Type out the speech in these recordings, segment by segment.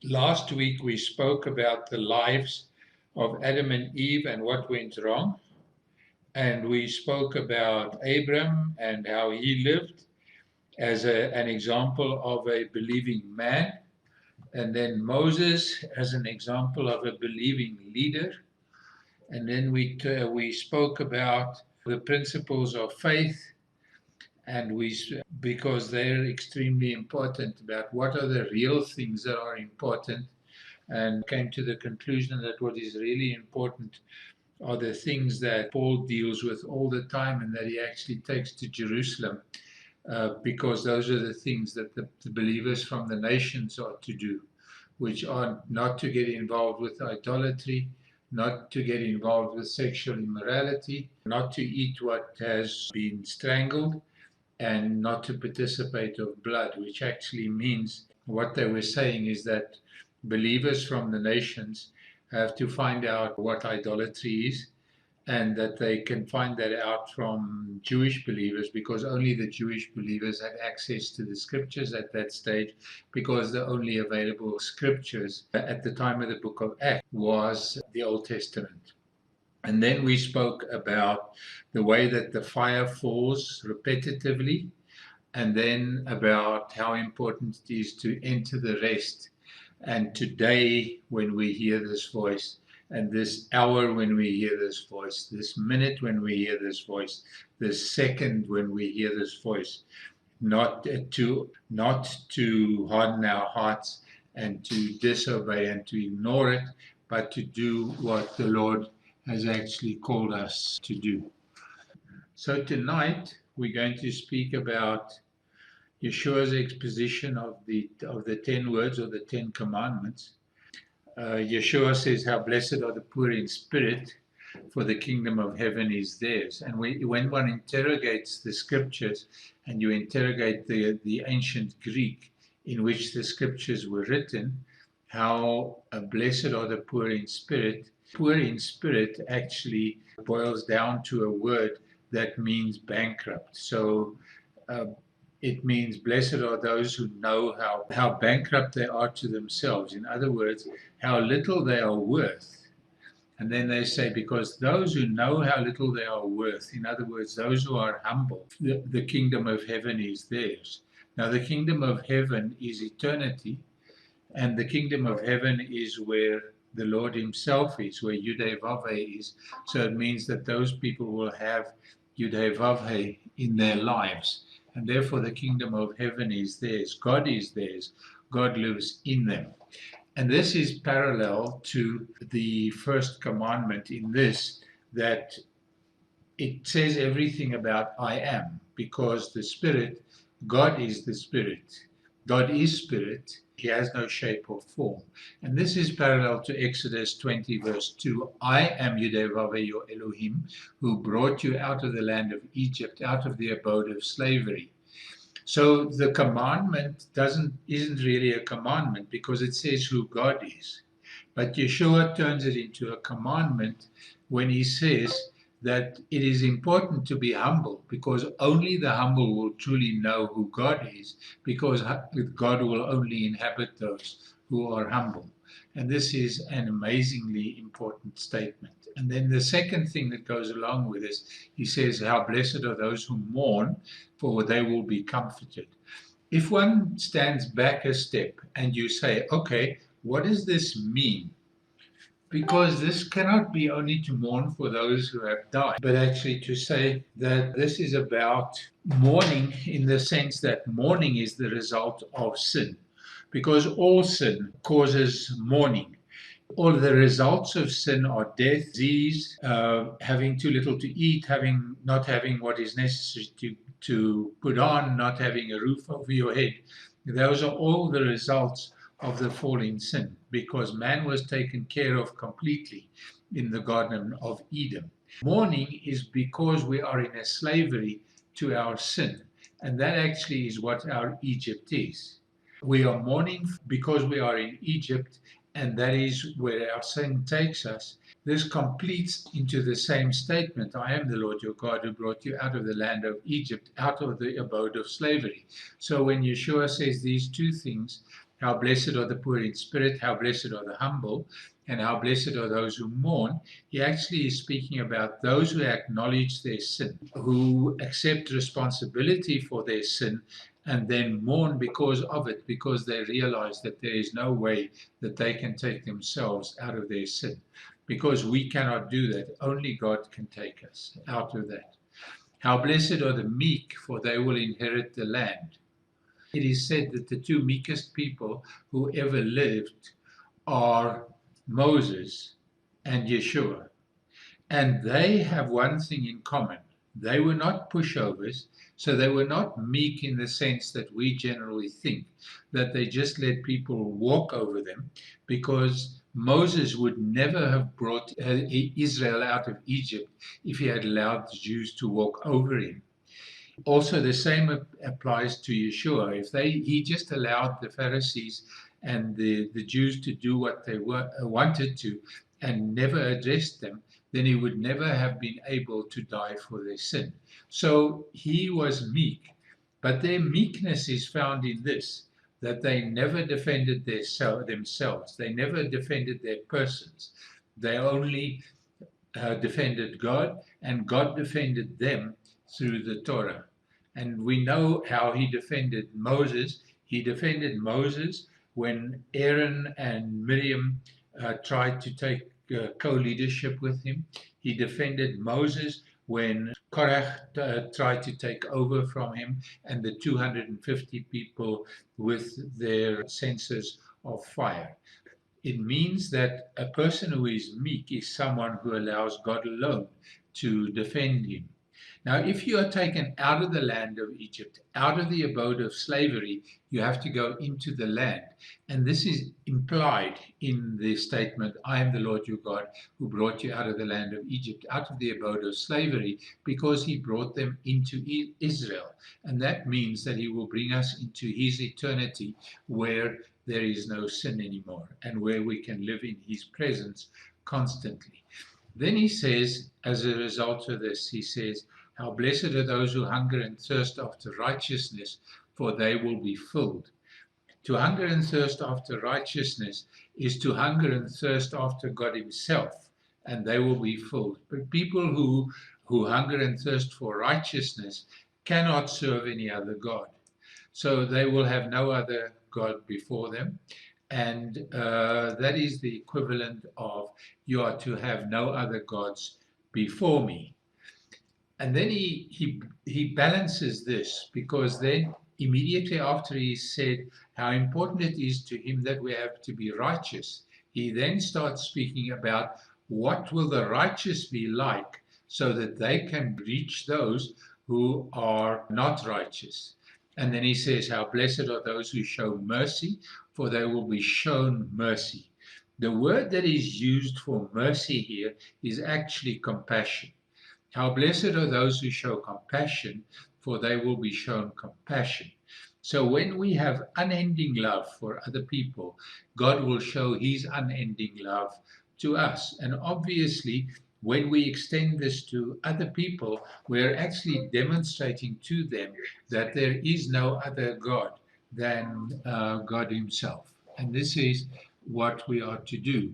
Last week we spoke about the lives of Adam and Eve and what went wrong. And we spoke about Abram and how he lived as an example of a believing man. And then Moses as an example of a believing leader. And then we spoke about the principles of faith, and because they're extremely important, about what are the real things that are important, and came to the conclusion that what is really important are the things that Paul deals with all the time and that he actually takes to Jerusalem, because those are the things that the believers from the nations are to do, which are not to get involved with idolatry, not to get involved with sexual immorality, not to eat what has been strangled, and not to participate of blood, which actually means what they were saying is that believers from the nations have to find out what idolatry is, and that they can find that out from Jewish believers, because only the Jewish believers had access to the scriptures at that stage, because the only available scriptures at the time of the book of Acts was the Old Testament. And then we spoke about the way that the fire falls repetitively, and then about how important it is to enter the rest. And today, when we hear this voice, and this hour when we hear this voice, this minute when we hear this voice, this second when we hear this voice, not to harden our hearts and to disobey and to ignore it, but to do what the Lord has actually called us to do. So tonight we're going to speak about Yeshua's exposition of the 10 words or the 10 commandments. Yeshua says, "How blessed are the poor in spirit, for the kingdom of heaven is theirs." And when one interrogates the scriptures, and you interrogate the ancient Greek in which the scriptures were written, how blessed are the poor in spirit. Poor in spirit actually boils down to a word that means bankrupt. So it means blessed are those who know how bankrupt they are to themselves. In other words, how little they are worth. And then they say, because those who know how little they are worth, in other words, those who are humble, the kingdom of heaven is theirs. Now, the kingdom of heaven is eternity, and the kingdom of heaven is where the Lord himself is, where Yudhe is. So it means that those people will have Yudhe in their lives. And therefore the kingdom of heaven is theirs. God is theirs. God lives in them. And this is parallel to the first commandment in this, that it says everything about I am, because the Spirit, God is the Spirit. God is Spirit. He has no shape or form. And this is parallel to Exodus 20, verse 2. I am Yudhe your Elohim, who brought you out of the land of Egypt, out of the abode of slavery. So the commandment isn't really a commandment, because it says who God is. But Yeshua turns it into a commandment when he says that it is important to be humble, because only the humble will truly know who God is, because God will only inhabit those who are humble. And this is an amazingly important statement. And then the second thing that goes along with this, he says, how blessed are those who mourn, for they will be comforted. If one stands back a step and you say, okay, what does this mean? Because this cannot be only to mourn for those who have died, but actually to say that this is about mourning in the sense that mourning is the result of sin, because all sin causes mourning. All the results of sin are death, disease, having too little to eat, not having what is necessary to put on, not having a roof over your head. Those are all the results of the fall in sin, because man was taken care of completely in the Garden of Eden. Mourning is because we are in a slavery to our sin, and that actually is what our Egypt is. We are mourning because we are in Egypt, and that is where our sin takes us. This completes into the same statement, I am the Lord your God who brought you out of the land of Egypt, out of the abode of slavery. So when Yeshua says these two things, how blessed are the poor in spirit, how blessed are the humble, and how blessed are those who mourn, he actually is speaking about those who acknowledge their sin, who accept responsibility for their sin, and then mourn because of it, because they realize that there is no way that they can take themselves out of their sin. Because we cannot do that. Only God can take us out of that. How blessed are the meek, for they will inherit the land. It is said that the two meekest people who ever lived are Moses and Yeshua. And they have one thing in common. They were not pushovers, so they were not meek in the sense that we generally think, that they just let people walk over them, because Moses would never have brought Israel out of Egypt if he had allowed the Jews to walk over him. Also, the same applies to Yeshua. If he just allowed the Pharisees and the Jews to do what they wanted to and never addressed them, then he would never have been able to die for their sin. So he was meek, but their meekness is found in this, that they never defended themselves. They never defended their persons. They only defended God, and God defended them through the Torah. And we know how he defended Moses. He defended Moses when Aaron and Miriam tried to take co-leadership with him. He defended Moses when Korach tried to take over from him, and the 250 people with their censers of fire. It means that a person who is meek is someone who allows God alone to defend him. Now, if you are taken out of the land of Egypt, out of the abode of slavery, you have to go into the land. And this is implied in the statement, I am the Lord your God who brought you out of the land of Egypt, out of the abode of slavery, because he brought them into Israel. And that means that he will bring us into his eternity, where there is no sin anymore, and where we can live in his presence constantly. Then he says, as a result of this, he says, how blessed are those who hunger and thirst after righteousness, for they will be filled. To hunger and thirst after righteousness is to hunger and thirst after God himself, and they will be filled. But people who hunger and thirst for righteousness cannot serve any other God. So they will have no other God before them. And that is the equivalent of, you are to have no other gods before me. And then he balances this, because then immediately after he said how important it is to him that we have to be righteous, he then starts speaking about what will the righteous be like, so that they can reach those who are not righteous. And then he says, how blessed are those who show mercy, for they will be shown mercy. The word that is used for mercy here is actually compassion. How blessed are those who show compassion, for they will be shown compassion. So when we have unending love for other people, God will show his unending love to us. And obviously, when we extend this to other people, we're actually demonstrating to them that there is no other God than God himself. And this is what we are to do.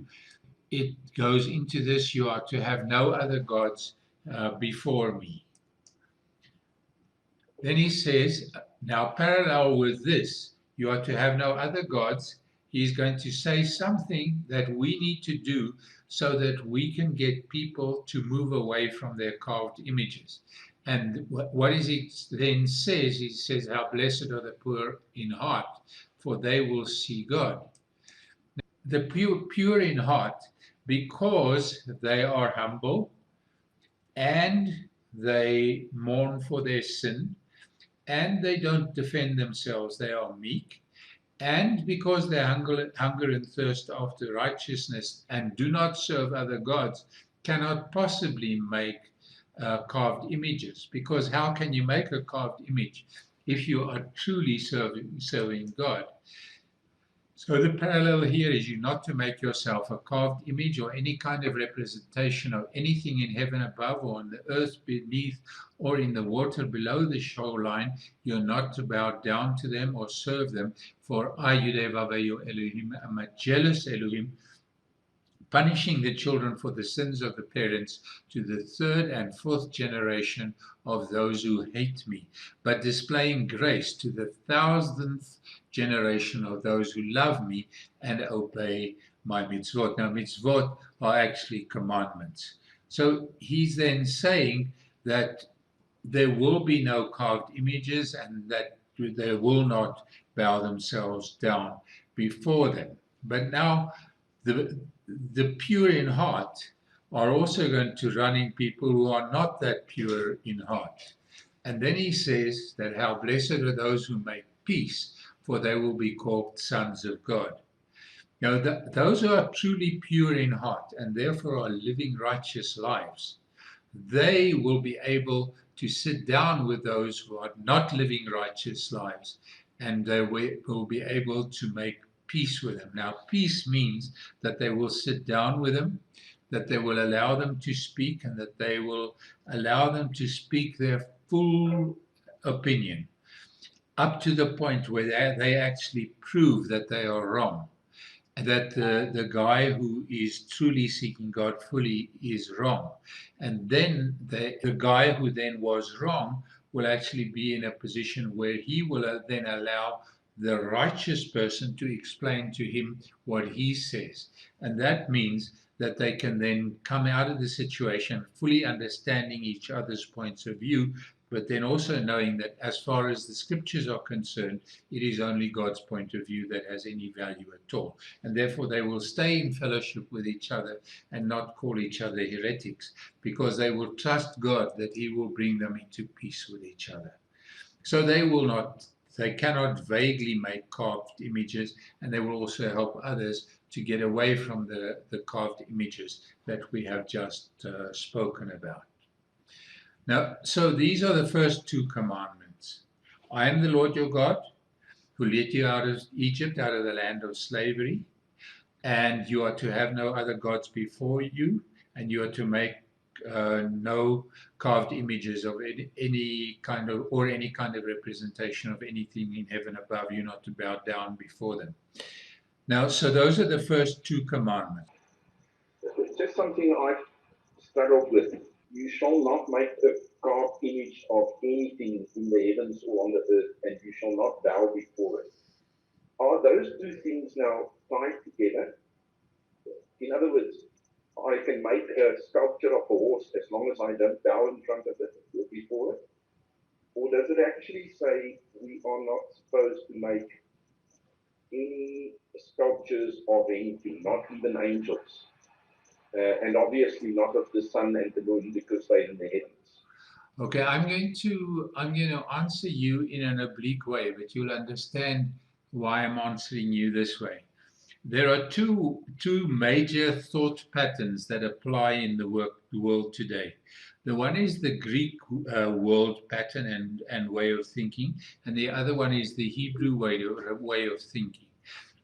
It goes into this, you are to have no other gods before me. Then he says, now parallel with this, you are to have no other gods. He's going to say something that we need to do so that we can get people to move away from their carved images. And what is he then says? He says, how blessed are the poor in heart, for they will see God. The pure in heart, because they are humble, and they mourn for their sin, and they don't defend themselves, they are meek, and because they hunger and thirst after righteousness and do not serve other gods, cannot possibly make carved images, because how can you make a carved image if you are truly serving God? So the parallel here is you're not to make yourself a carved image or any kind of representation of anything in heaven above or on the earth beneath or in the water below the shoreline. You're not to bow down to them or serve them. For I, Yudevavayo Elohim, am a jealous Elohim, punishing the children for the sins of the parents to the third and fourth generation of those who hate me, but displaying grace to the thousandth generation of those who love me and obey my mitzvot. Now, mitzvot are actually commandments. So he's then saying that there will be no carved images and that they will not bow themselves down before them. But now the pure in heart are also going to run in people who are not that pure in heart. And then he says that how blessed are those who make peace, for they will be called sons of God. Now, those who are truly pure in heart and therefore are living righteous lives, they will be able to sit down with those who are not living righteous lives, and they will be able to make peace with them. Now, peace means that they will sit down with them, that they will allow them to speak, and that they will allow them to speak their full opinion up to the point where they actually prove that they are wrong, and that the guy who is truly seeking God fully is wrong. And then the guy who then was wrong will actually be in a position where he will then allow the righteous person to explain to him what he says. And that means that they can then come out of the situation fully understanding each other's points of view, but then also knowing that as far as the scriptures are concerned, it is only God's point of view that has any value at all. And therefore they will stay in fellowship with each other and not call each other heretics, because they will trust God that he will bring them into peace with each other. So they cannot vaguely make carved images, and they will also help others to get away from the carved images that we have just spoken about. Now, so these are the first two commandments. I am the Lord your God, who led you out of Egypt, out of the land of slavery, and you are to have no other gods before you, and you are to make no carved images of any kind of representation of anything in heaven above you, not to bow down before them. Now, so those are the first two commandments. It's just something I've struggled with. You shall not make a carved image of anything in the heavens or on the earth, and you shall not bow before it. Are those two things now tied together? In other words, I can make a sculpture of a horse as long as I don't bow in front of it or before it? Or does it actually say we are not supposed to make any sculptures of anything, not even angels? And obviously not of the sun and the moon, because they're in the heavens. Okay, I'm going to answer you in an oblique way, but you'll understand why I'm answering you this way. There are two major thought patterns that apply in the world today. The one is the Greek world pattern and way of thinking, and the other one is the Hebrew way of thinking.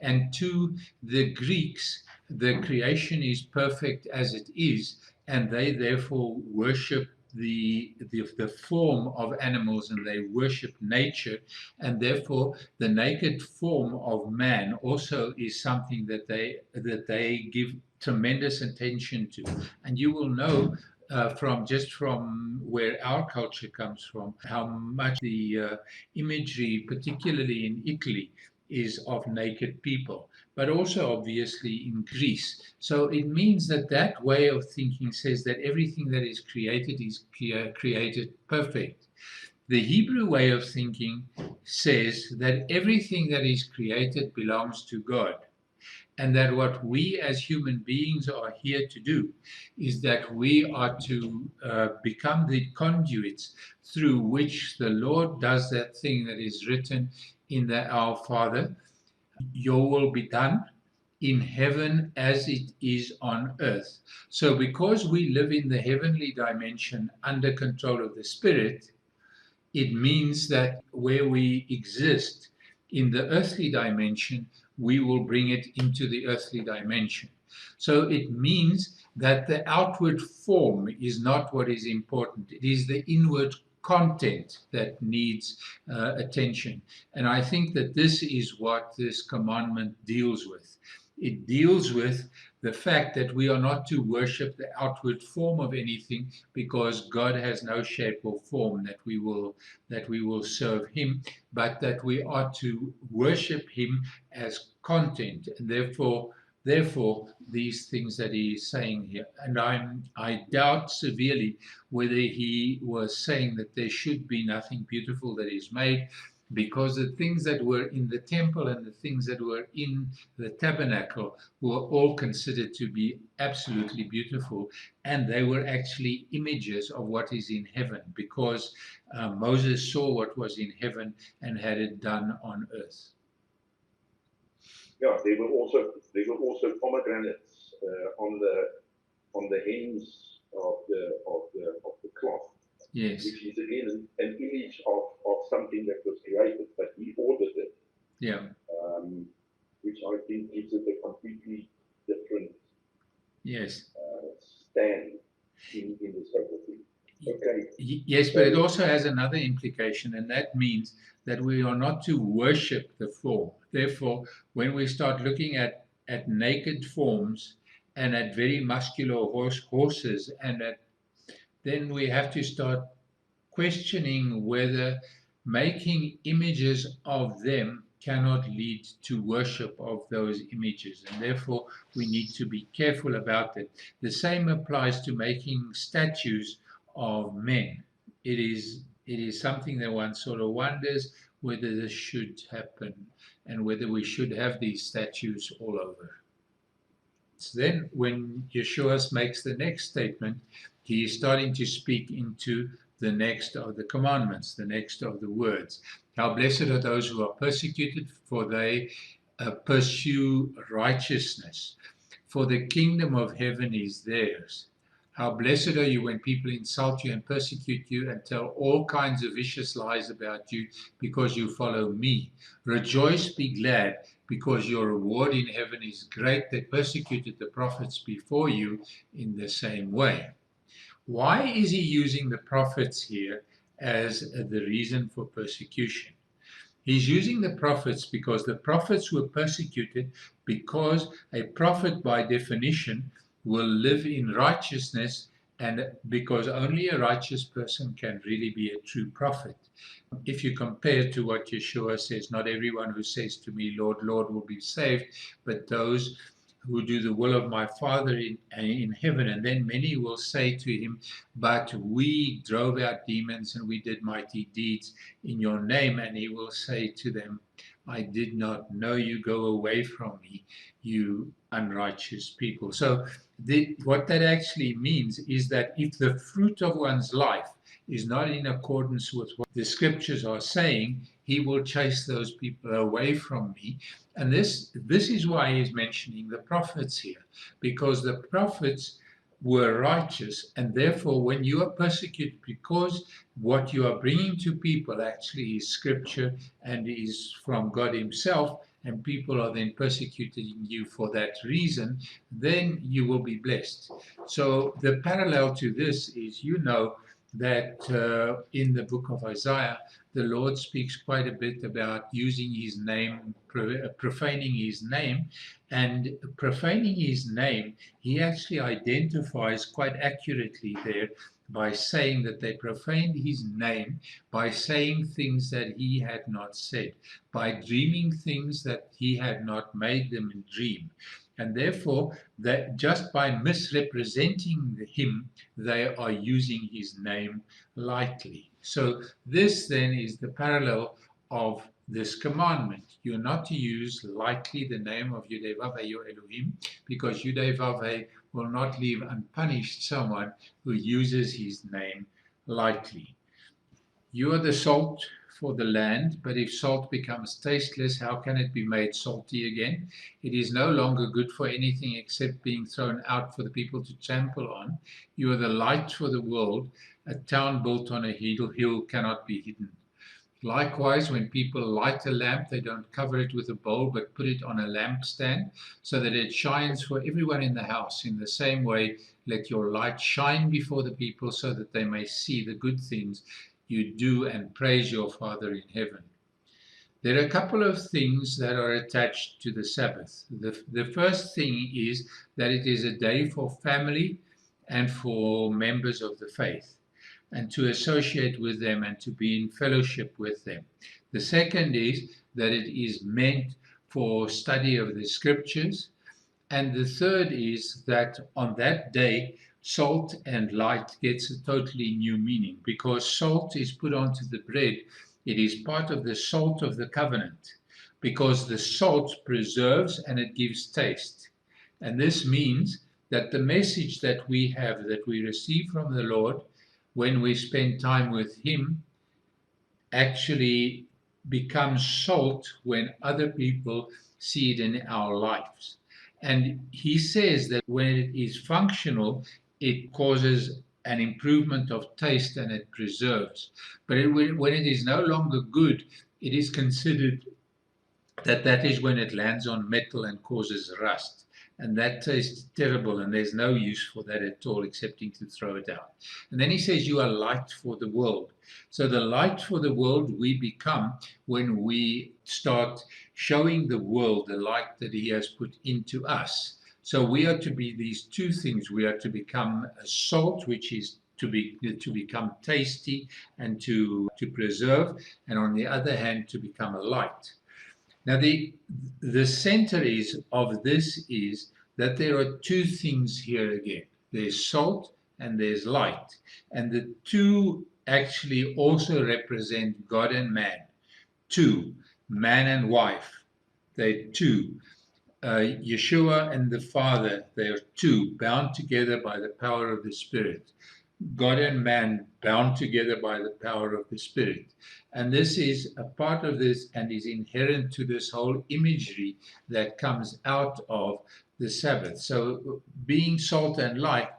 And to the Greeks, the creation is perfect as it is, and they therefore worship the form of animals, and they worship nature, and therefore the naked form of man also is something that they give tremendous attention to. And you will know from where our culture comes from, how much the imagery, particularly in Italy, is of naked people, but also obviously in Greece. So it means that way of thinking says that everything that is created perfect. The Hebrew way of thinking says that everything that is created belongs to God, and that what we as human beings are here to do is that we are to become the conduits through which the Lord does that thing that is written in the Our Father: your will be done in heaven as it is on earth. So because we live in the heavenly dimension under control of the Spirit, it means that where we exist in the earthly dimension, we will bring it into the earthly dimension. So it means that the outward form is not what is important. It is the inward content that needs attention. And I think that this is what this commandment deals with. It deals with the fact that we are not to worship the outward form of anything, because God has no shape or form that we will serve him, but that we are to worship him as content. And therefore these things that he is saying here. And I doubt severely whether he was saying that there should be nothing beautiful that is made, because the things that were in the temple and the things that were in the tabernacle were all considered to be absolutely beautiful, and they were actually images of what is in heaven, because Moses saw what was in heaven and had it done on earth. Yeah, there were also pomegranates on the hems of the cloth. Yes. Which is again an image of something that was created, but he ordered it. Yeah. Which I think gives it a completely different yes stand in the scope of things. Okay. Yes, but it also has another implication, and that means that we are not to worship the form. Therefore, when we start looking at naked forms and at very muscular horses, then we have to start questioning whether making images of them cannot lead to worship of those images, and therefore we need to be careful about it. The same applies to making statues of men. It is something that one sort of wonders whether this should happen and whether we should have these statues all over. So then when Yeshua makes the next statement, he is starting to speak into the next of the commandments, the next of the words. How blessed are those who are persecuted, for they pursue righteousness, for the kingdom of heaven is theirs. How blessed are you when people insult you and persecute you and tell all kinds of vicious lies about you because you follow me. Rejoice, be glad, because your reward in heaven is great. They persecuted the prophets before you in the same way. Why is he using the prophets here as the reason for persecution? He's using the prophets because the prophets were persecuted, because a prophet by definition will live in righteousness, and because only a righteous person can really be a true prophet. If you compare to what Yeshua says, not everyone who says to me, Lord, Lord, will be saved, but those who do the will of my Father in heaven. And then many will say to him, but we drove out demons and we did mighty deeds in your name. And he will say to them, I did not know you, go away from me, you unrighteous people. So what that actually means is that if the fruit of one's life is not in accordance with what the scriptures are saying, he will chase those people away from me. And this is why he's mentioning the prophets here, because the prophets were righteous, and therefore when you are persecuted because what you are bringing to people actually is scripture and is from God himself, and people are then persecuting you for that reason, then you will be blessed. So the parallel to this is, that in the book of Isaiah, the Lord speaks quite a bit about using his name, profaning his name, and profaning his name, he actually identifies quite accurately there by saying that they profaned his name by saying things that he had not said, by dreaming things that he had not made them dream. And therefore, that just by misrepresenting him, they are using his name lightly. So this then is the parallel of this commandment. You're not to use lightly the name of Yudevaveh your Elohim, because Yudevaveh will not leave unpunished someone who uses his name lightly. You are the salt for the land, but if salt becomes tasteless, how can it be made salty again? It is no longer good for anything except being thrown out for the people to trample on. You are the light for the world. A town built on a hill cannot be hidden. Likewise, when people light a lamp, they don't cover it with a bowl, but put it on a lampstand so that it shines for everyone in the house. In the same way, let your light shine before the people so that they may see the good things you do and praise your Father in heaven. There are a couple of things that are attached to the Sabbath. The first thing is that it is a day for family and for members of the faith, and to associate with them and to be in fellowship with them. The second is that it is meant for study of the scriptures. And the third is that on that day, salt and light gets a totally new meaning, because salt is put onto the bread. It is part of the salt of the covenant, because the salt preserves and it gives taste. And this means that the message that we have, that we receive from the Lord when we spend time with Him, actually becomes salt when other people see it in our lives. And he says that when it is functional, it causes an improvement of taste and it preserves. But when it is no longer good, it is considered that is when it lands on metal and causes rust. And that tastes terrible, and there's no use for that at all, excepting to throw it out. And then he says, you are light for the world. So the light for the world we become when we start showing the world the light that he has put into us. So we are to be these two things. We are to become a salt, which is to become tasty and to preserve, and on the other hand, to become a light. Now, the center of this is that there are two things here again. There's salt and there's light. And the two actually also represent God and man. Two, man and wife. They're two. Yeshua and the Father, they are two, bound together by the power of the Spirit. God and man bound together by the power of the Spirit. And this is a part of this and is inherent to this whole imagery that comes out of the Sabbath. So being salt and light,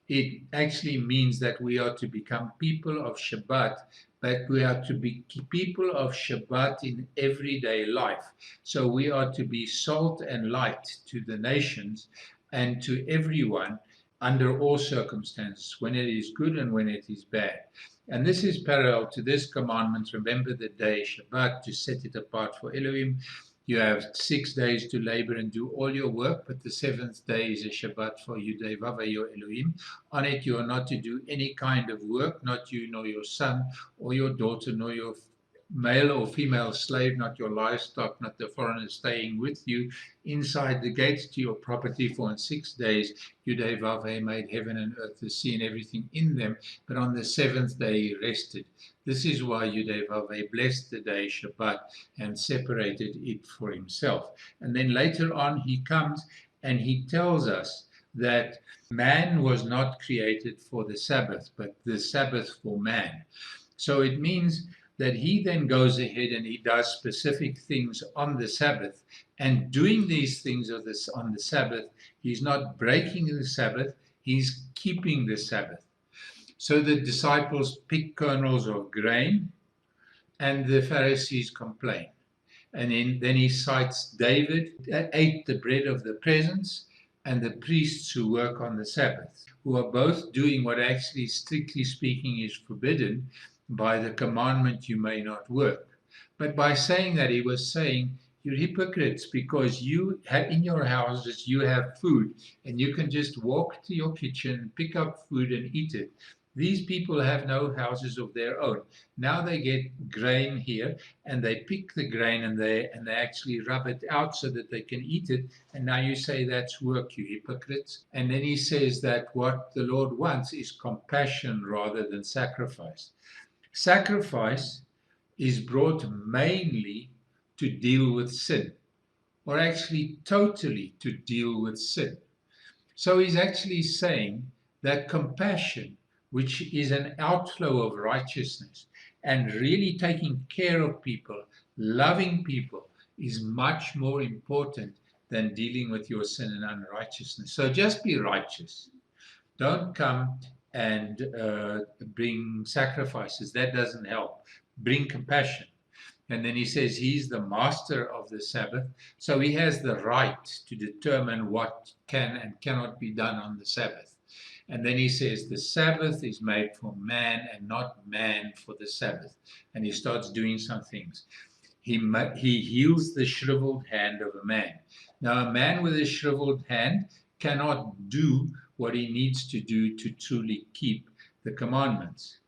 it actually means that we are to become people of Shabbat, but we are to be people of Shabbat in everyday life. So we are to be salt and light to the nations and to everyone under all circumstances, when it is good and when it is bad. And this is parallel to this commandment: remember the day Shabbat, to set it apart for Elohim. You have 6 days to labor and do all your work, but the seventh day is a Shabbat for you, Devava, your Elohim. On it you are not to do any kind of work, not you nor your son or your daughter, nor your male or female slave, not your livestock, not the foreigner staying with you inside the gates to your property. For in 6 days Yudevave made heaven and earth, the sea and everything in them, but on the seventh day he rested. This is why Yudevave blessed the day Shabbat and separated it for himself. And then later on he comes and he tells us that man was not created for the Sabbath, but the Sabbath for man. So it means that he then goes ahead and he does specific things on the Sabbath. And doing these things on the Sabbath, he's not breaking the Sabbath, he's keeping the Sabbath. So the disciples pick kernels of grain, and the Pharisees complain. And then he cites David ate the bread of the presence, and the priests who work on the Sabbath, who are both doing what actually, strictly speaking, is forbidden by the commandment, you may not work. But by saying that, he was saying, you're hypocrites, because you have in your houses, you have food, and you can just walk to your kitchen, pick up food and eat it. These people have no houses of their own. Now they get grain here, and they pick the grain and they actually rub it out so that they can eat it. And now you say that's work, you hypocrites. And then he says that what the Lord wants is compassion rather than sacrifice. Sacrifice is brought mainly to deal with sin, or actually totally to deal with sin. So he's actually saying that compassion, which is an outflow of righteousness, and really taking care of people, loving people, is much more important than dealing with your sin and unrighteousness. So just be righteous. Don't come and bring sacrifices. That doesn't help. bring compassion. And then he says he's the master of the Sabbath, so he has the right to determine what can and cannot be done on the Sabbath. And then he says the Sabbath is made for man and not man for the Sabbath. And he starts doing some things. He heals the shriveled hand of a man. Now, a man with a shriveled hand cannot do what he needs to do to truly keep the commandments.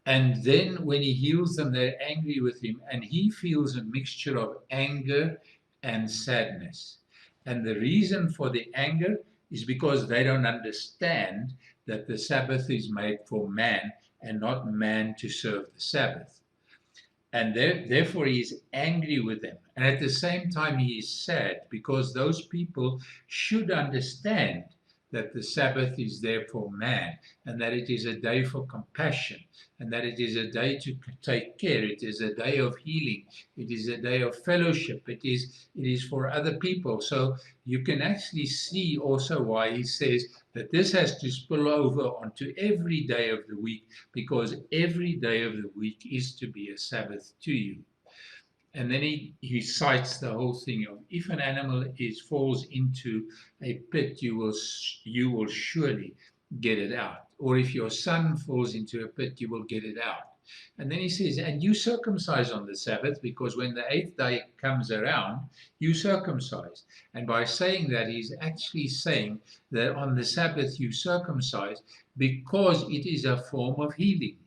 And then when he heals them, they're angry with him, and he feels a mixture of anger and sadness. And the reason for the anger is because they don't understand that the Sabbath is made for man and not man to serve the Sabbath. And therefore he is angry with them. And at the same time, he is sad because those people should understand that the Sabbath is there for man, and that it is a day for compassion, and that it is a day to take care. It is a day of healing. It is a day of fellowship. It is for other people. So you can actually see also why he says that this has to spill over onto every day of the week, because every day of the week is to be a Sabbath to you. And then he cites the whole thing of, if an animal falls into a pit, you will surely get it out. Or if your son falls into a pit, you will get it out. And then he says, and you circumcise on the Sabbath, because when the 8th day comes around, you circumcise. And by saying that, he's actually saying that on the Sabbath you circumcise because it is a form of healing.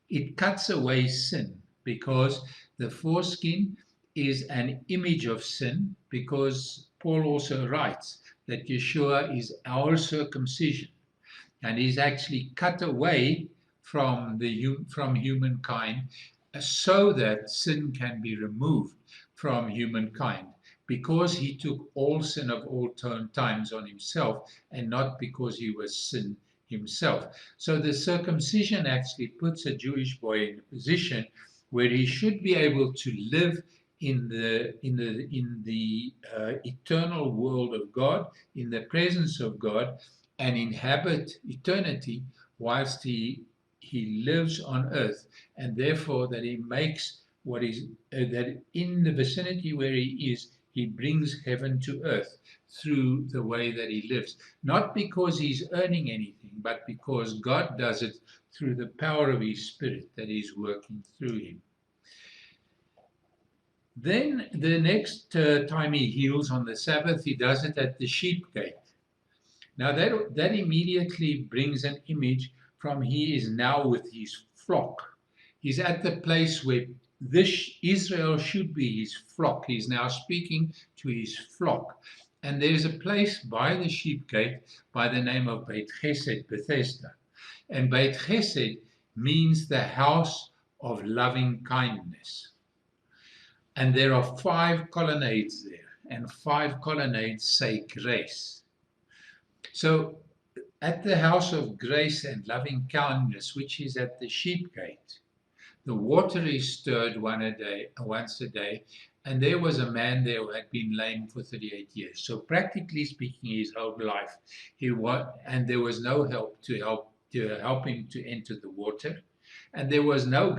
It cuts away sin, because the foreskin is an image of sin, because Paul also writes that Yeshua is our circumcision, and he's actually cut away from humankind so that sin can be removed from humankind, because he took all sin of all times on himself, and not because he was sin himself. So the circumcision actually puts a Jewish boy in a position where he should be able to live in the eternal world of God, in the presence of God, and inhabit eternity whilst he lives on earth, and therefore that he makes what is that in the vicinity where he is, he brings heaven to earth through the way that he lives, not because he's earning anything, but because God does it through the power of his Spirit that is working through him. Then the next time he heals on the Sabbath, he does it at the sheep gate. Now that immediately brings an image from he is now with his flock. He's at the place where this Israel should be his flock. He's now speaking to his flock. And there's a place by the sheep gate by the name of Beit Chesed, Bethesda. And Beit Chesed means the house of loving kindness. And there are 5 colonnades there, and 5 colonnades say grace. So at the house of grace and loving kindness, which is at the sheep gate, the water is stirred once a day, and there was a man there who had been lame for 38 years. So practically speaking, his whole life, and there was no help to help him to enter the water. And there was no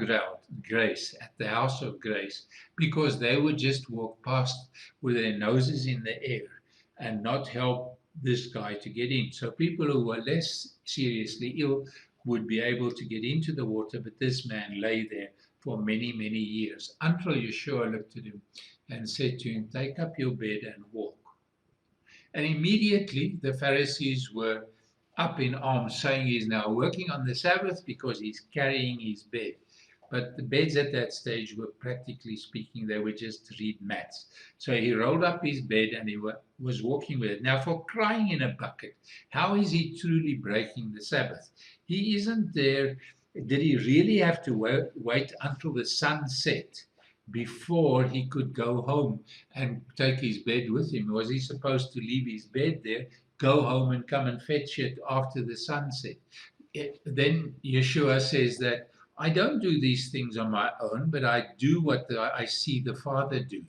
grace at the house of grace, because they would just walk past with their noses in the air and not help this guy to get in. So people who were less seriously ill would be able to get into the water, but this man lay there for many, many years, until Yeshua looked at him and said to him, "Take up your bed and walk." And immediately the Pharisees were up in arms, saying he's now working on the Sabbath because he's carrying his bed. But the beds at that stage were, practically speaking, they were just reed mats. So he rolled up his bed and he was walking with it. Now, for crying in a bucket, how is he truly breaking the Sabbath? He isn't there. Did he really have to wait until the sun set before he could go home and take his bed with him? Was he supposed to leave his bed there, go home and come and fetch it after the sunset? Then Yeshua says that I don't do these things on my own, but I do what I see the Father do.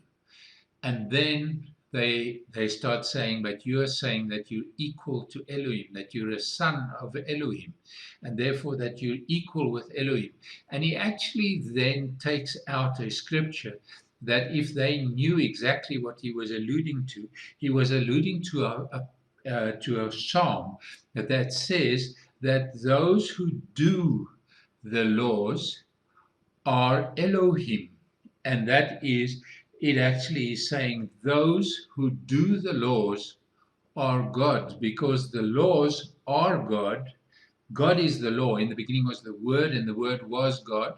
And then they start saying, but you are saying that you're equal to Elohim, that you're a son of Elohim, and therefore that you're equal with Elohim. And he actually then takes out a scripture that if they knew exactly what he was alluding to, he was alluding to a psalm that says that those who do the laws are Elohim, and that is, it actually is saying those who do the laws are God, because the laws are God. God is the law. In the beginning was the Word, and the Word was God.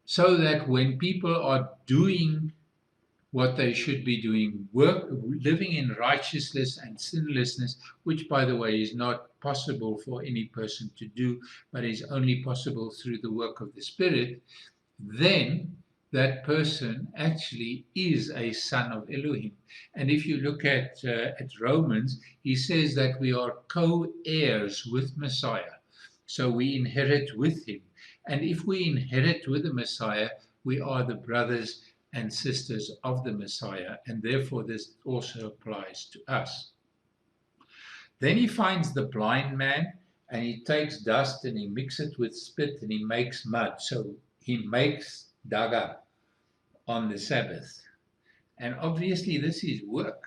So that when people are doing what they should be doing, living in righteousness and sinlessness, which, by the way, is not possible for any person to do, but is only possible through the work of the Spirit, then that person actually is a son of Elohim. And if you look at Romans, he says that we are co-heirs with Messiah. So we inherit with him. And if we inherit with the Messiah, we are the brothers and sisters of the Messiah. And therefore, this also applies to us. Then he finds the blind man, and he takes dust and he mixes it with spit and he makes mud. So he makes daga on the Sabbath. And obviously this is work.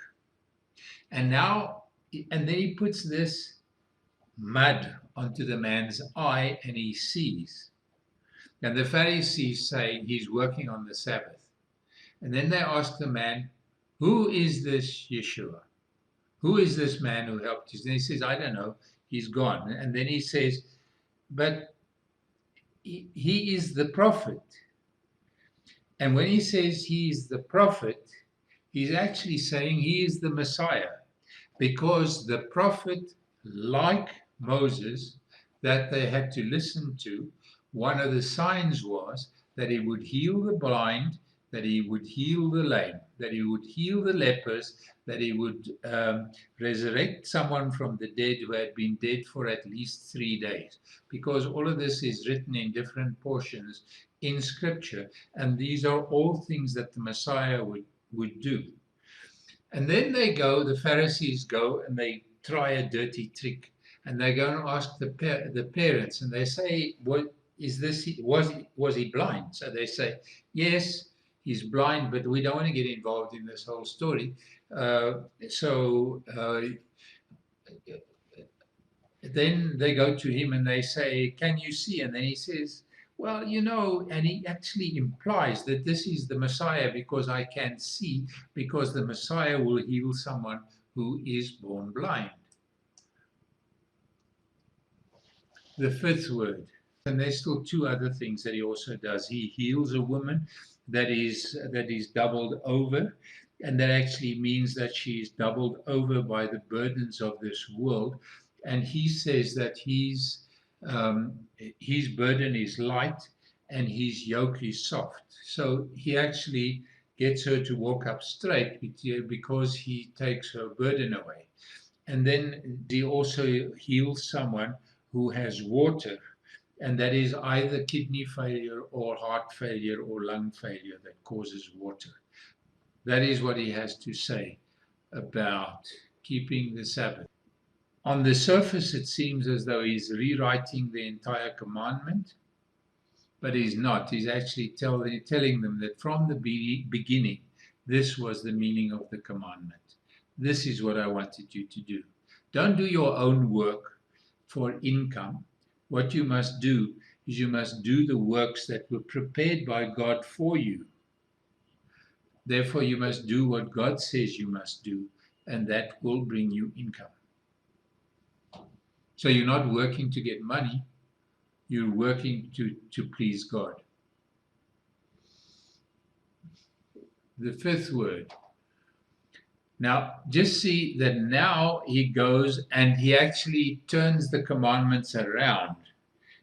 And then he puts this mud onto the man's eye and he sees. And the Pharisees say he's working on the Sabbath. And then they ask the man, who is this Yeshua? Who is this man who helped you? And he says, I don't know. He's gone. And then he says, but he is the prophet. And when he says he is the prophet, he's actually saying he is the Messiah, because the prophet, like Moses, that they had to listen to, one of the signs was that he would heal the blind, that he would heal the lame, that he would heal the lepers, that he would resurrect someone from the dead who had been dead for at least 3 days, because all of this is written in different portions in Scripture, and these are all things that the Messiah would do. And then the Pharisees go and they try a dirty trick, and they go and ask the parents, and they say, "What is this? Was he blind?" So they say, "Yes, he's blind, but we don't want to get involved in this whole story." Then they go to him and they say, "Can you see?" And then he says, well, and he actually implies that this is the Messiah, because I can see, because the Messiah will heal someone who is born blind. The fifth word, and there's still two other things that he also does. He heals a woman that is doubled over, and that actually means that she is doubled over by the burdens of this world. And he says that his burden is light and his yoke is soft. So he actually gets her to walk up straight because he takes her burden away. And then he also heals someone who has water, and that is either kidney failure or heart failure or lung failure that causes water. That is what he has to say about keeping the Sabbath. On the surface, it seems as though he's rewriting the entire commandment, but he's not. He's actually telling them that from the beginning, this was the meaning of the commandment. This is what I wanted you to do. Don't do your own work for income. What you must do is you must do the works that were prepared by God for you. Therefore, you must do what God says you must do, and that will bring you income. So you're not working to get money, you're working to please God. The fifth word. Now, just see that now he goes and he actually turns the commandments around.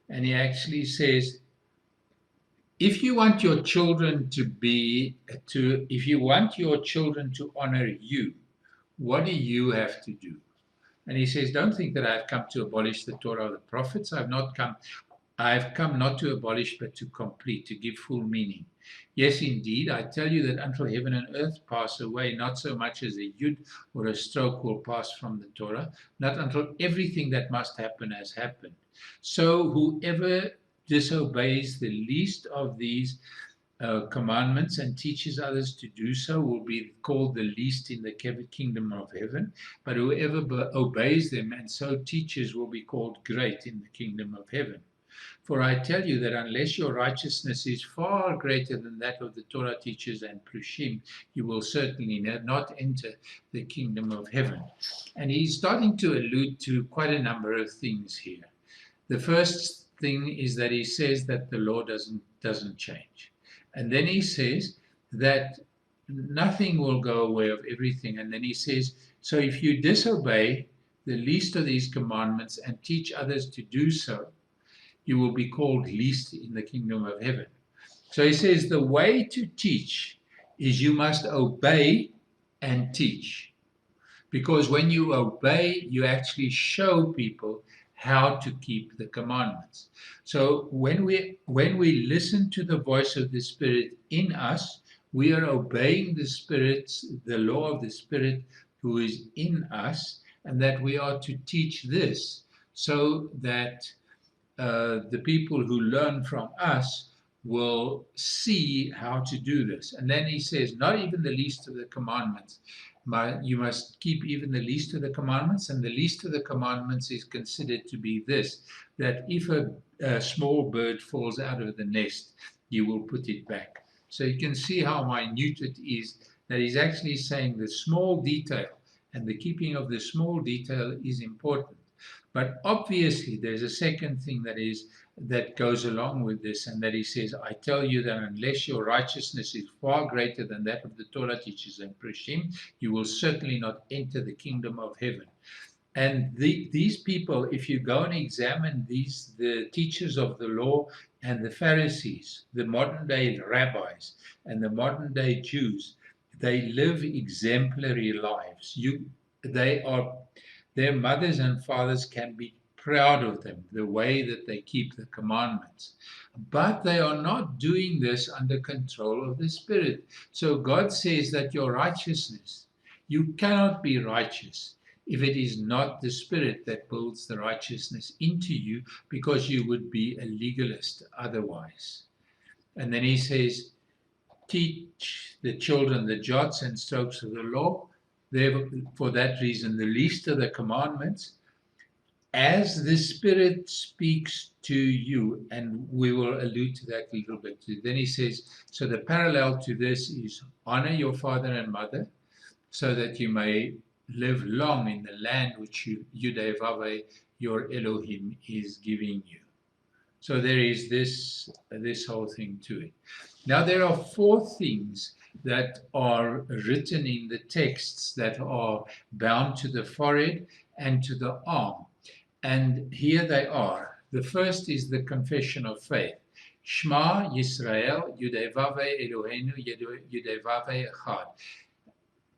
And he actually says, if you want your children if you want your children to honor you, what do you have to do? And he says, don't think that I've come to abolish the Torah or the prophets. I've not come. I've come not to abolish, but to complete, to give full meaning. Yes, indeed, I tell you that until heaven and earth pass away, not so much as a yud or a stroke will pass from the Torah, not until everything that must happen has happened. So whoever disobeys the least of these commandments and teaches others to do so will be called the least in the kingdom of heaven. But whoever obeys them and so teaches will be called great in the kingdom of heaven. For I tell you that unless your righteousness is far greater than that of the Torah teachers and Prushim, you will certainly not enter the kingdom of heaven. And he's starting to allude to quite a number of things here. The first thing is that he says that the law doesn't change. And then he says that nothing will go away of everything. And then he says, so if you disobey the least of these commandments and teach others to do so, you will be called least in the kingdom of heaven. So he says the way to teach is you must obey and teach. Because when you obey, you actually show people how to keep the commandments. So when we listen to the voice of the Spirit in us, we are obeying the Spirit's, the law of the Spirit who is in us, and that we are to teach this so that the people who learn from us will see how to do this. And then he says, not even the least of the commandments. You must keep even the least of the commandments, and the least of the commandments is considered to be this, that if a small bird falls out of the nest, you will put it back. So you can see how minute it is, that he's actually saying the small detail, and the keeping of the small detail is important. But obviously, there's a second thing that goes along with this, and that he says, I tell you that unless your righteousness is far greater than that of the Torah teachers and Prishim, you will certainly not enter the kingdom of heaven. And these people, if you go and examine the teachers of the law and the Pharisees, the modern day rabbis and the modern day Jews, they live exemplary lives. Their mothers and fathers can be proud of them, the way that they keep the commandments. But they are not doing this under control of the Spirit. So God says that your righteousness, you cannot be righteous if it is not the Spirit that builds the righteousness into you, because you would be a legalist otherwise. And then he says, teach the children the jots and strokes of the law. For that reason, the least of the commandments, as the Spirit speaks to you, and we will allude to that a little bit too. Then he says, so the parallel to this is honor your father and mother, so that you may live long in the land which Yudevave, your Elohim, is giving you. So there is this whole thing to it. Now there are four things that are written in the texts that are bound to the forehead and to the arm. And here they are. The first is the confession of faith. Shema Yisrael, Yudevave Eloheinu, Yudevave Echad.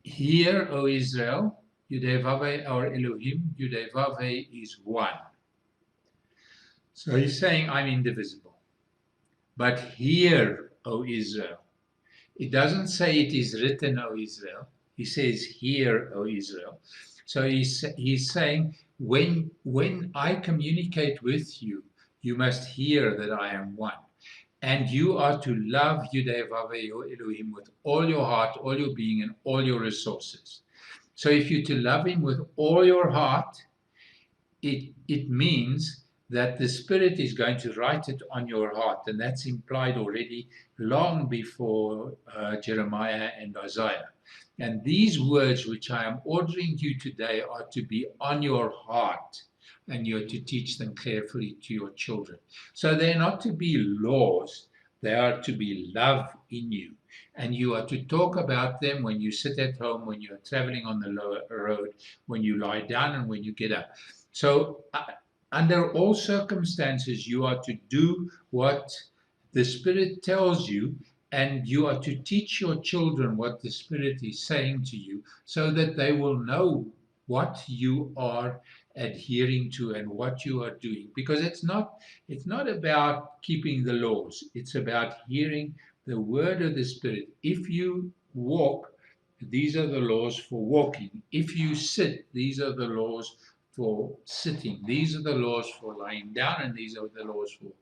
Hear, O Israel, Yudevave our Elohim, Yudevave is one. So he's saying, I'm indivisible. But hear, O Israel. It doesn't say it is written, O Israel. He says, hear, O Israel. So he's saying, when I communicate with you, you must hear that I am one. And you are to love Yudevave, your Elohim, with all your heart, all your being, and all your resources. So if you're to love him with all your heart, it means that the Spirit is going to write it on your heart. And that's implied already long before Jeremiah and Isaiah. And these words which I am ordering you today are to be on your heart, and you're to teach them carefully to your children. So they're not to be laws, they are to be love in you. And you are to talk about them when you sit at home, when you're traveling on the road, when you lie down, and when you get up. So under all circumstances, you are to do what the Spirit tells you, and you are to teach your children what the Spirit is saying to you, so that they will know what you are adhering to and what you are doing, because it's not about keeping the laws. It's about hearing the word of the Spirit. If you walk, these are the laws for walking. If you sit, these are the laws for sitting. These are the laws for lying down, and these are the laws for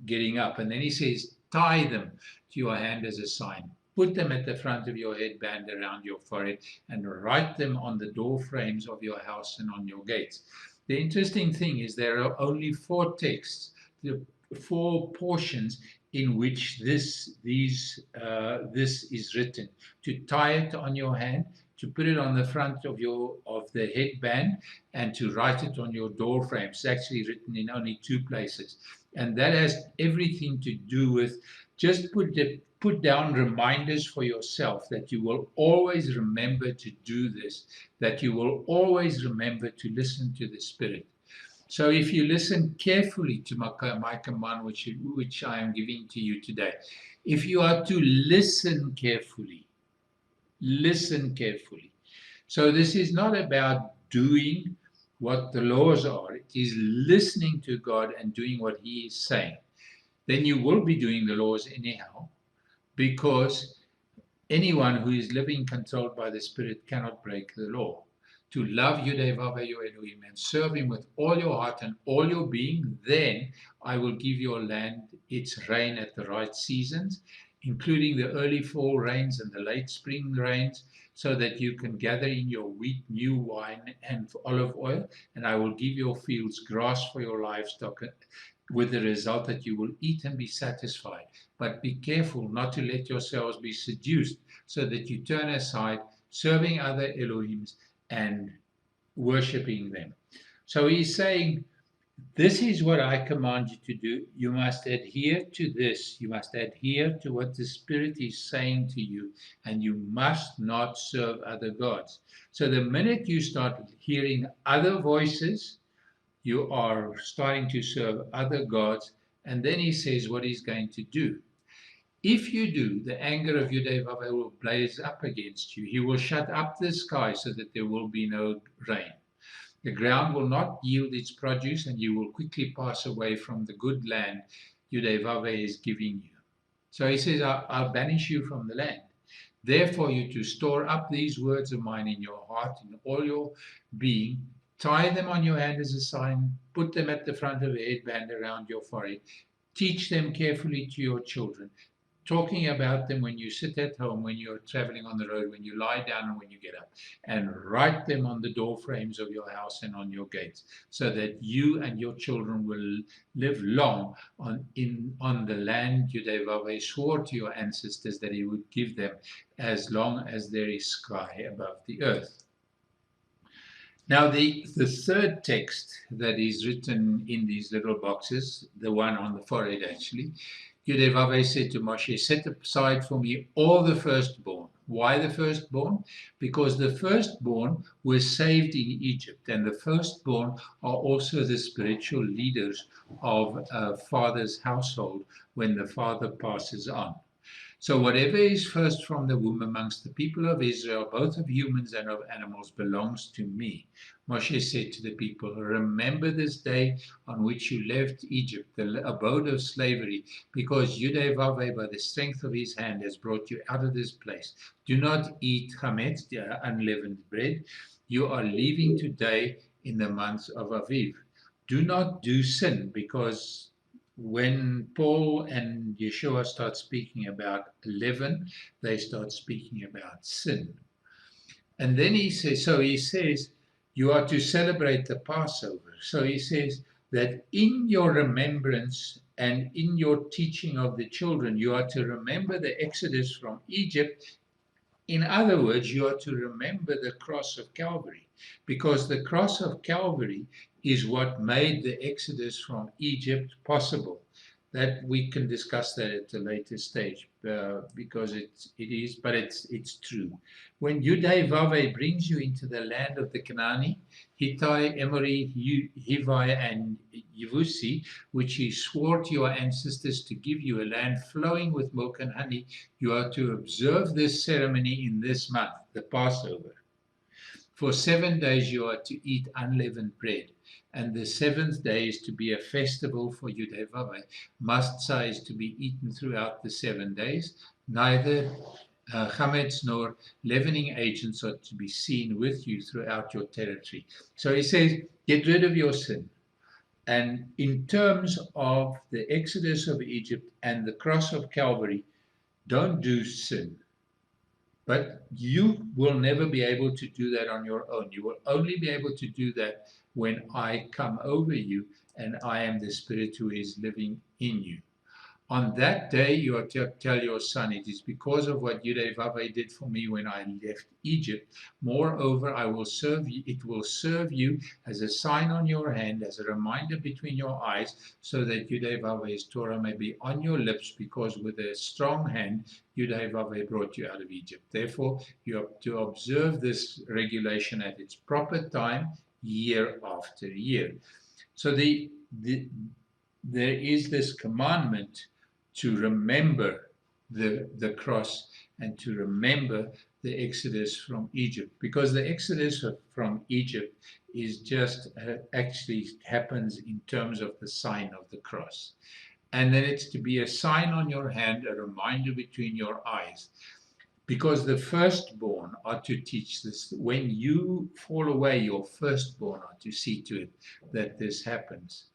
getting up. And then he says, tie them to your hand as a sign. Put them at the front of your headband around your forehead, and write them on the door frames of your house and on your gates. The interesting thing is there are only 4 texts, the 4 portions in which this is written. To tie it on your hand, to put it on the front of the headband, and to write it on your door frame. It's actually written in only 2 places. And that has everything to do with just put down reminders for yourself that you will always remember to do this, that you will always remember to listen to the Spirit. So if you listen carefully to my command, which I am giving to you today, if you are to listen carefully. So this is not about doing what the laws are. It is listening to God and doing what He is saying. Then you will be doing the laws anyhow, because anyone who is living controlled by the Spirit cannot break the law. To love Yudevave your Elohim and serve Him with all your heart and all your being, then I will give your land its rain at the right seasons, including the early fall rains and the late spring rains, so that you can gather in your wheat, new wine, and olive oil, and I will give your fields grass for your livestock, with the result that you will eat and be satisfied. But be careful not to let yourselves be seduced, so that you turn aside, serving other Elohims and worshipping them. So he's saying, this is what I command you to do. You must adhere to this. You must adhere to what the Spirit is saying to you, and you must not serve other gods. So the minute you start hearing other voices, you are starting to serve other gods. And then he says what he's going to do. If you do, the anger of Yudevave will blaze up against you. He will shut up the sky so that there will be no rain. The ground will not yield its produce, and you will quickly pass away from the good land Yudevave is giving you. So he says, I'll banish you from the land. Therefore, you to store up these words of mine in your heart, in all your being. Tie them on your hand as a sign. Put them at the front of the headband around your forehead. Teach them carefully to your children, talking about them when you sit at home, when you're traveling on the road, when you lie down, and when you get up. And write them on the door frames of your house and on your gates, so that you and your children will live long on the land Yudevave swore to your ancestors that He would give them, as long as there is sky above the earth. Now, the third text that is written in these little boxes, the one on the forehead actually, Yudevave said to Moshe, set aside for me all the firstborn. Why the firstborn? Because the firstborn were saved in Egypt, and the firstborn are also the spiritual leaders of a father's household when the father passes on. So whatever is first from the womb amongst the people of Israel, both of humans and of animals, belongs to me. Moshe said to the people, remember this day on which you left Egypt, the abode of slavery, because Yudevave, by the strength of his hand, has brought you out of this place. Do not eat chametz, the unleavened bread. You are leaving today in the month of Aviv. Do not do sin, because when Paul and Yeshua start speaking about leaven, they start speaking about sin. And then he says, you are to celebrate the Passover. So he says that in your remembrance and in your teaching of the children, you are to remember the Exodus from Egypt. In other words, you are to remember the cross of Calvary, because the cross of Calvary is what made the Exodus from Egypt possible. That we can discuss that at a later stage, because it's true. When Yudevave brings you into the land of the Canaani, Hittite, Emori, Hivi, and Yevusi, which He swore to your ancestors to give you, a land flowing with milk and honey, you are to observe this ceremony in this month, the Passover. For 7 days you are to eat unleavened bread, and the seventh day is to be a festival for Yudhevavah. Matzah is to be eaten throughout the 7 days. Neither chametz nor leavening agents are to be seen with you throughout your territory. So he says, get rid of your sin. And in terms of the exodus of Egypt and the cross of Calvary, don't do sin. But you will never be able to do that on your own. You will only be able to do that when I come over you and I am the Spirit who is living in you. On that day, you are to tell your son, it is because of what Yudhevavah did for me when I left Egypt. Moreover, I will serve you. It will serve you as a sign on your hand, as a reminder between your eyes, so that Yudhevavah's Torah may be on your lips, because with a strong hand, Yudhevavah brought you out of Egypt. Therefore, you are to observe this regulation at its proper time, year after year. So there is this commandment to remember the cross and to remember the exodus from Egypt, because the exodus from Egypt is just actually happens in terms of the sign of the cross. And then it's to be a sign on your hand, a reminder between your eyes, because the firstborn are to teach this. When you fall away, your firstborn are to see to it that this happens.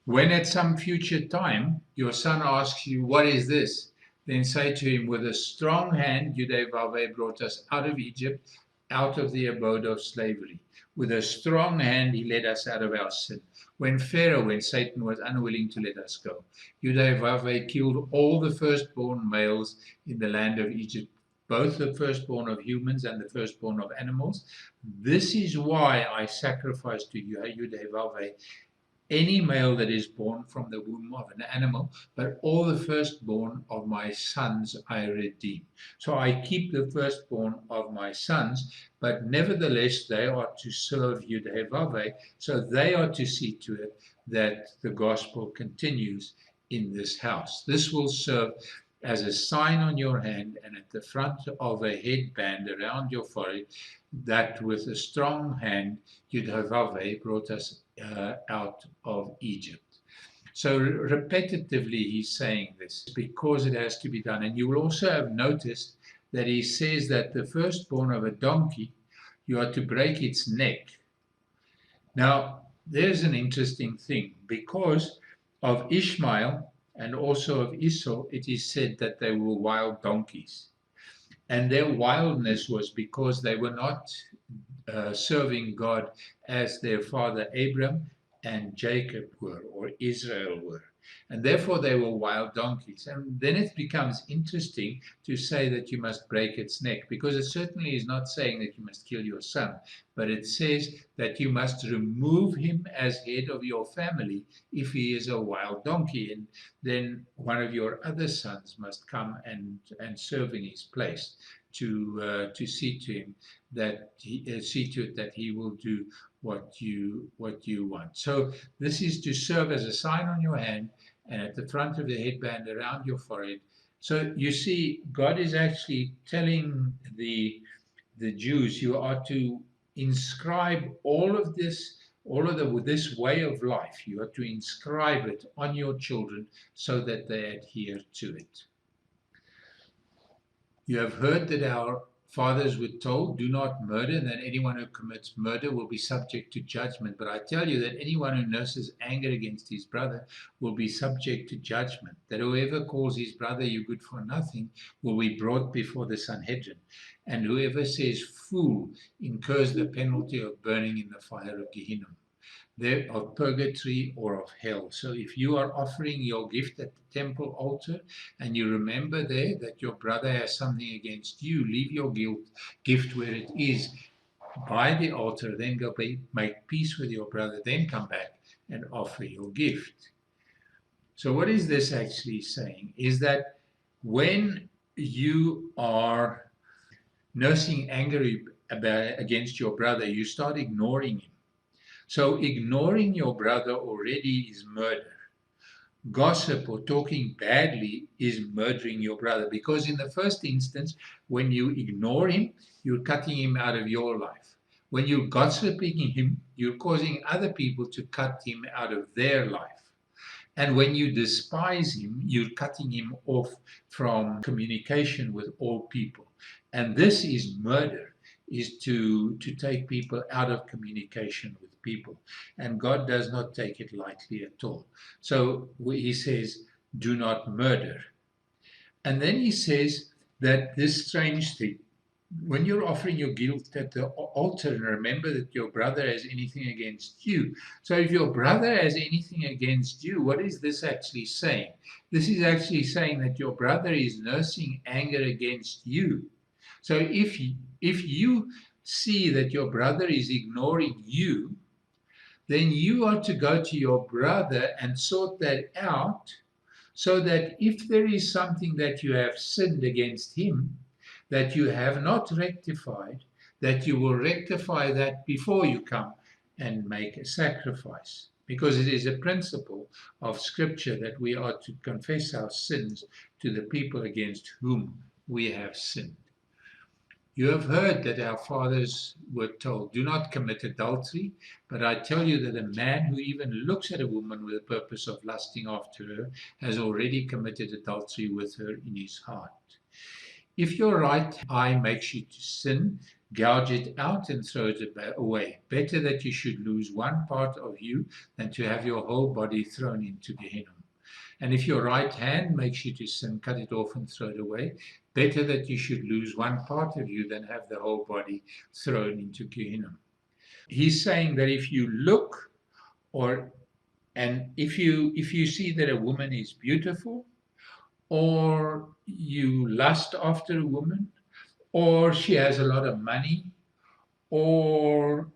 When at some future time your son asks you, what is this? Then say to him, with a strong hand Yudhevavah brought us out of Egypt, out of the abode of slavery. With a strong hand he led us out of our sin. When Satan was unwilling to let us go, Yudhevavah killed all the firstborn males in the land of Egypt, both the firstborn of humans and the firstborn of animals. This is why I sacrifice to Yudhevavah any male that is born from the womb of an animal, but all the firstborn of my sons I redeem. So I keep the firstborn of my sons, but nevertheless they are to serve Yudhevavah, so they are to see to it that the gospel continues in this house. This will serve as a sign on your hand and at the front of a headband around your forehead, that with a strong hand Yudhevavah brought us out of Egypt. So repetitively he's saying this because it has to be done. And you will also have noticed that he says that the firstborn of a donkey, you are to break its neck. Now, there's an interesting thing. Because of Ishmael and also of Esau, it is said that they were wild donkeys. And their wildness was because they were not serving God as their father Abram and Jacob were, or Israel were. And therefore they were wild donkeys. And then it becomes interesting to say that you must break its neck, because it certainly is not saying that you must kill your son, but it says that you must remove him as head of your family if he is a wild donkey, and then one of your other sons must come and serve in his place to see to him that see to it that he will do what you want. So this is to serve as a sign on your hand and at the front of the headband around your forehead. So you see, God is actually telling the Jews, you are to inscribe all of this way of life. You are to inscribe it on your children so that they adhere to it. You have heard that our fathers were told, do not murder, and that anyone who commits murder will be subject to judgment. But I tell you that anyone who nurses anger against his brother will be subject to judgment. That whoever calls his brother you good for nothing will be brought before the Sanhedrin. And whoever says fool incurs the penalty of burning in the fire of Gehinnom, of purgatory or of hell. So if you are offering your gift at the temple altar and you remember there that your brother has something against you, leave your gift where it is by the altar, then go make peace with your brother, then come back and offer your gift. So what is this actually saying? Is that when you are nursing anger against your brother, you start ignoring him. So ignoring your brother already is murder. gossip or talking badly is murdering your brother, because in the first instance, when you ignore him, you're cutting him out of your life. When you're gossiping him, you're causing other people to cut him out of their life. And when you despise him, you're cutting him off from communication with all people. And this is murder, is to take people out of communication with people. And God does not take it lightly at all. So he says, do not murder. And then he says that this strange thing, when you're offering your guilt at the altar, and remember that your brother has anything against you. So if your brother has anything against you, what is this actually saying? This is actually saying that your brother is nursing anger against you. So if you see that your brother is ignoring you, then you are to go to your brother and sort that out, so that if there is something that you have sinned against him that you have not rectified, that you will rectify that before you come and make a sacrifice. Because it is a principle of Scripture that we are to confess our sins to the people against whom we have sinned. You have heard that our fathers were told, do not commit adultery, but I tell you that a man who even looks at a woman with the purpose of lusting after her has already committed adultery with her in his heart. If your right eye makes you to sin, gouge it out and throw it away. Better that you should lose one part of you than to have your whole body thrown into Gehenna. And if your right hand makes you to sin, cut it off and throw it away. Better that you should lose one part of you than have the whole body thrown into Gehenna. He's saying that if you look, and if you see that a woman is beautiful, or you lust after a woman, or she has a lot of money, or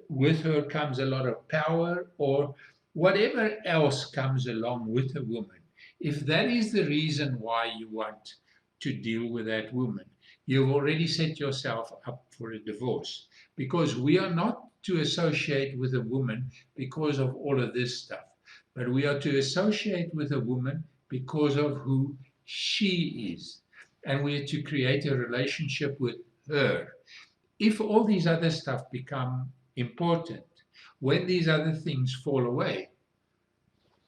with her comes a lot of power, or whatever else comes along with a woman, if that is the reason why you want to deal with that woman, you've already set yourself up for a divorce. Because we are not to associate with a woman because of all of this stuff, but we are to associate with a woman because of who she is. And we are to create a relationship with her. If all these other stuff become important, when these other things fall away,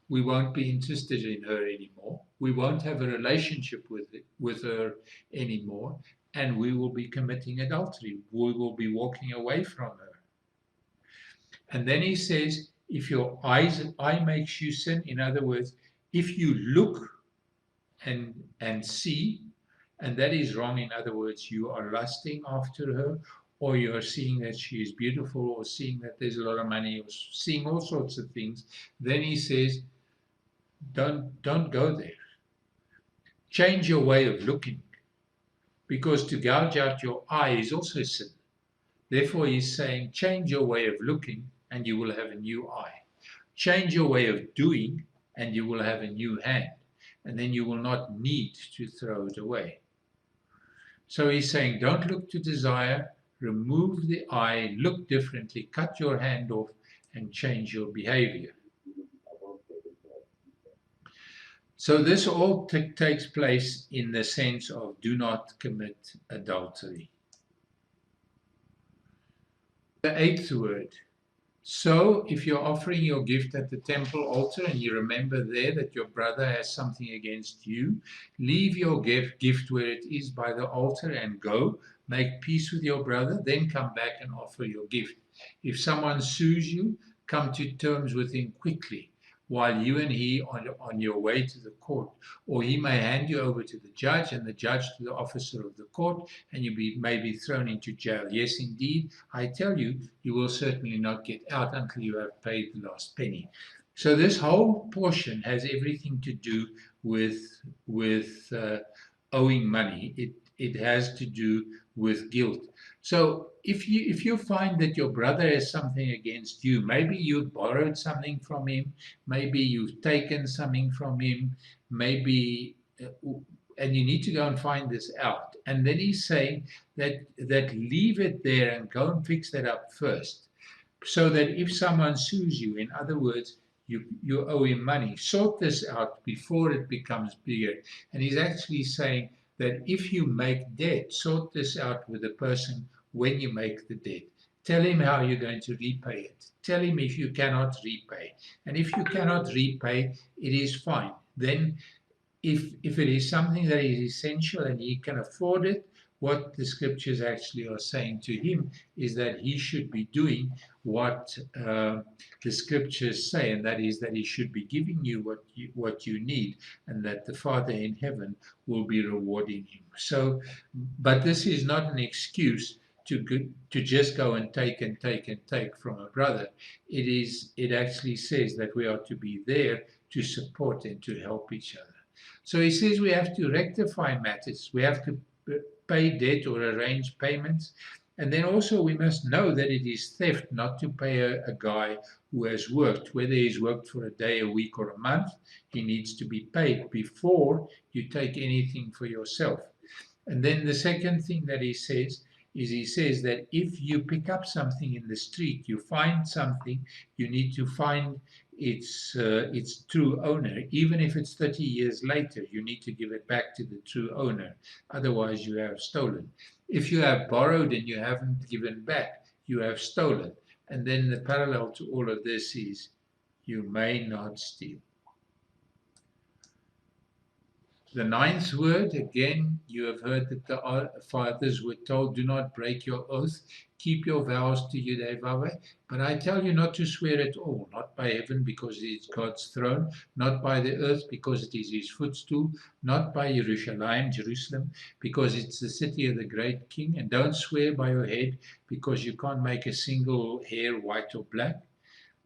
we won't be interested in her anymore. We won't have a relationship with her anymore, and we will be committing adultery. We will be walking away from her. And then he says, if your eye makes you sin, in other words, if you look and see, and that is wrong. In other words, you are lusting after her, or you are seeing that she is beautiful, or seeing that there's a lot of money, or seeing all sorts of things. Then he says, don't go there. Change your way of looking, because to gouge out your eye is also sin. Therefore, he's saying, change your way of looking, and you will have a new eye. Change your way of doing, and you will have a new hand. And then you will not need to throw it away. So he's saying, don't look to desire, remove the eye, look differently, cut your hand off, and change your behavior. So this all takes place in the sense of do not commit adultery. The eighth word. So if you're offering your gift at the temple altar and you remember there that your brother has something against you, leave your gift where it is by the altar and go, make peace with your brother, then come back and offer your gift. If someone sues you, come to terms with him quickly while you and he are on your way to the court, or he may hand you over to the judge and the judge to the officer of the court, and you may be thrown into jail. Yes, indeed, I tell you, you will certainly not get out until you have paid the last penny. So this whole portion has everything to do with owing money. It has to do with guilt. So if you find that your brother has something against you, maybe you borrowed something from him, maybe you've taken something from him, maybe, and you need to go and find this out. And then he's saying that leave it there and go and fix that up first, so that if someone sues you, in other words, you owe him money. Sort this out before it becomes bigger. And he's actually saying that if you make debt, sort this out with the person when you make the debt. Tell him how you're going to repay it. Tell him if you cannot repay. And if you cannot repay, it is fine. Then if it is something that is essential and he can afford it, what the scriptures actually are saying to him is that he should be doing what the scriptures say, and that is that he should be giving you what you need, and that the Father in heaven will be rewarding him. So, but this is not an excuse to just go and take and take and take from a brother. It actually says that we are to be there to support and to help each other. So he says we have to rectify matters. We have to pay debt or arrange payments. And then also we must know that it is theft not to pay a guy who has worked. Whether he's worked for a day, a week, or a month, he needs to be paid before you take anything for yourself. And then the second thing that he says is he says that if you pick up something in the street, you find something, you need to find its true owner. Even if it's 30 years later, you need to give it back to the true owner. Otherwise, you have stolen. If you have borrowed and you haven't given back, you have stolen. And then the parallel to all of this is you may not steal. The ninth word, again, you have heard that the fathers were told, do not break your oath, keep your vows to Yudevave. But I tell you not to swear at all, not by heaven because it is God's throne, not by the earth because it is his footstool, not by Jerusalem, because it's the city of the great king. And don't swear by your head because you can't make a single hair white or black.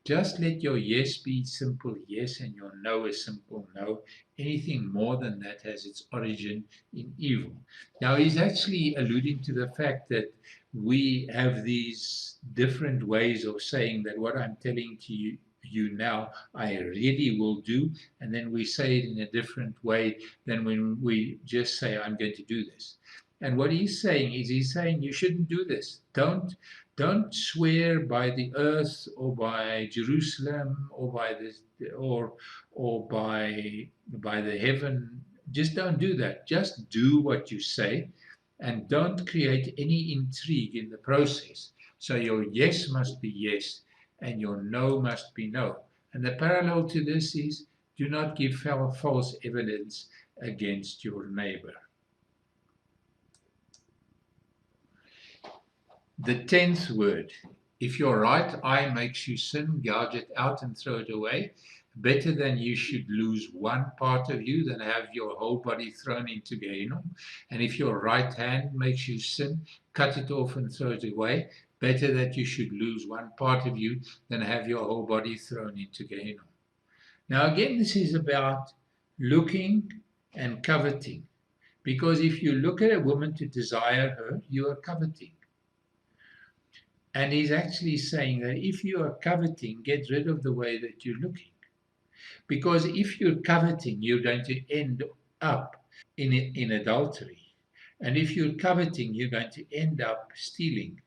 Just let your yes be simple yes and your no a simple no. Anything more than that has its origin in evil. Now, he's actually alluding to the fact that we have these different ways of saying that what I'm telling to you now, I really will do, and then we say it in a different way than when we just say, I'm going to do this. And what he's saying is he's saying you shouldn't do this. Don't swear by the earth or by Jerusalem or by this or by the heaven. Just don't do that. Just do what you say, and don't create any intrigue in the process. So your yes must be yes, and your no must be no. And the parallel to this is do not give false evidence against your neighbor. The 10th word, if your right eye makes you sin, gouge it out and throw it away. Better than you should lose one part of you than have your whole body thrown into Gehenna. And if your right hand makes you sin, cut it off and throw it away. Better that you should lose one part of you than have your whole body thrown into Gehenna. Now again, this is about looking and coveting. Because if you look at a woman to desire her, you are coveting. And he's actually saying that if you are coveting, get rid of the way that you're looking. Because if you're coveting, you're going to end up in adultery. And if you're coveting, you're going to end up stealing.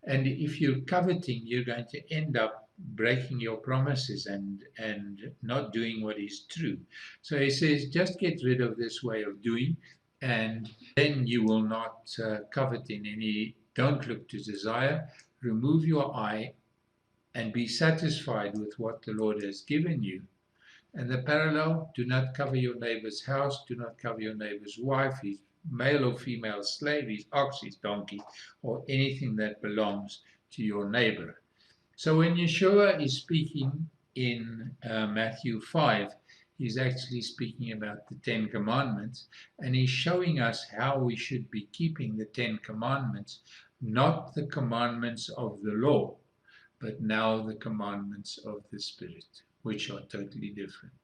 And if you're coveting, you're going to end up breaking your promises and not doing what is true. So he says, just get rid of this way of doing, and then you will not covet in any, don't look to desire. Remove your eye and be satisfied with what the Lord has given you. And the parallel, do not cover your neighbor's house, do not cover your neighbor's wife, his male or female slave, his ox, his donkey, or anything that belongs to your neighbor. So when Yeshua is speaking in Matthew 5, he's actually speaking about the 10 Commandments, and he's showing us how we should be keeping the 10 Commandments, not the commandments of the law, but now the commandments of the Spirit, which are totally different.